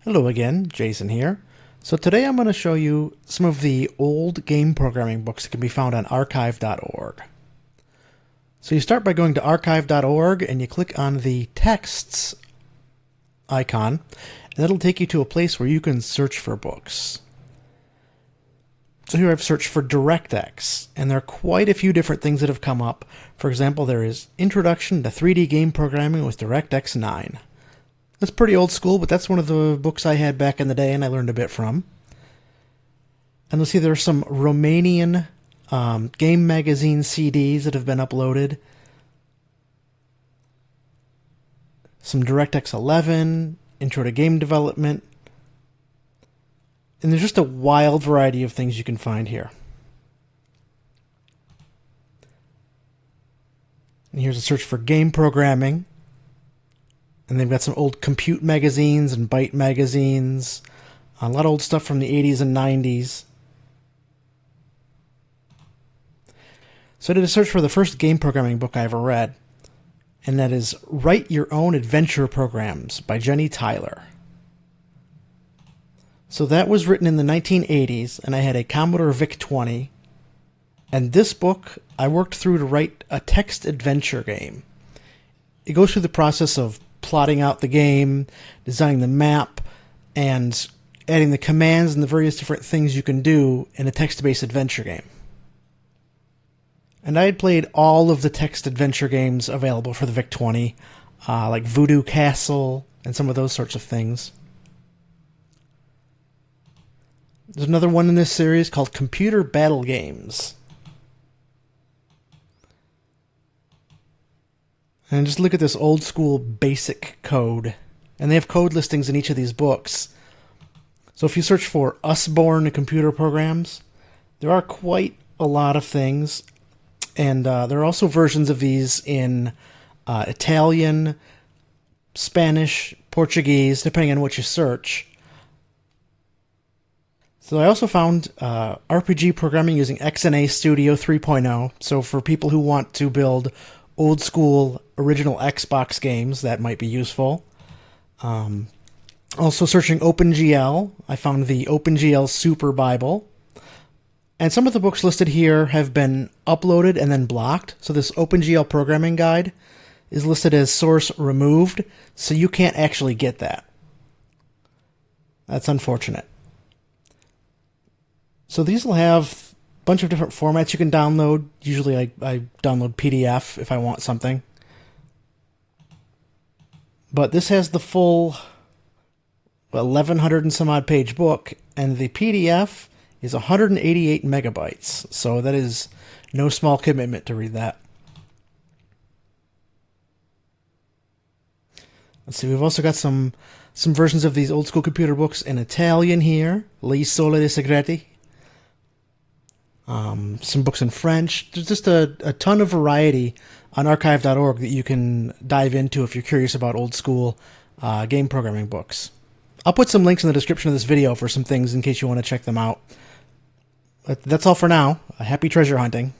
Hello again, Jason here. So today I'm going to show you some of the old game programming books that can be found on archive.org. So you start by going to archive.org and you click on the texts icon, and that'll take you to a place where you can search for books. So here I've searched for DirectX, and there are quite a few different things that have come up. For example, there is Introduction to 3D Game Programming with DirectX 9. That's pretty old school, but that's one of the books I had back in the day and I learned a bit from. And you'll see there are some Romanian game magazine CDs that have been uploaded. Some DirectX 11, Intro to Game Development. And there's just a wild variety of things you can find here. And here's a search for game programming. And they've got some old Compute magazines and Byte magazines. A lot of old stuff from the 80s and 90s. So I did a search for the first game programming book I ever read. And that is Write Your Own Adventure Programs by Jenny Tyler. So that was written in the 1980s, and I had a Commodore VIC-20. And this book I worked through to write a text adventure game. It goes through the process of plotting out the game, designing the map, and adding the commands and the various different things you can do in a text-based adventure game. And I had played all of the text adventure games available for the VIC-20, like Voodoo Castle and some of those sorts of things. There's another one in this series called Computer Battlegames. And just look at this old school basic code. And they have code listings in each of these books. So if you search for Usborne computer programs, there are quite a lot of things. And there are also versions of these in Italian, Spanish, Portuguese, depending on what you search. So I also found RPG programming using XNA Studio 3.0. So for people who want to build old school original Xbox games, that might be useful. Also searching OpenGL, I found the OpenGL Superbible. And some of the books listed here have been uploaded and then blocked. So this OpenGL programming guide is listed as source removed, so you can't actually get that. That's unfortunate. So these will have a bunch of different formats you can download. Usually I download PDF if I want something. But this has the full 1,100 and some odd page book, and the PDF is 188 megabytes. So that is no small commitment to read that. Let's see, we've also got some versions of these old school computer books in Italian here. Le Sole dei Segreti. Some books in French. There's just a ton of variety on archive.org that you can dive into if you're curious about old school game programming books. I'll put some links in the description of this video for some things in case you want to check them out. But that's all for now. Happy treasure hunting.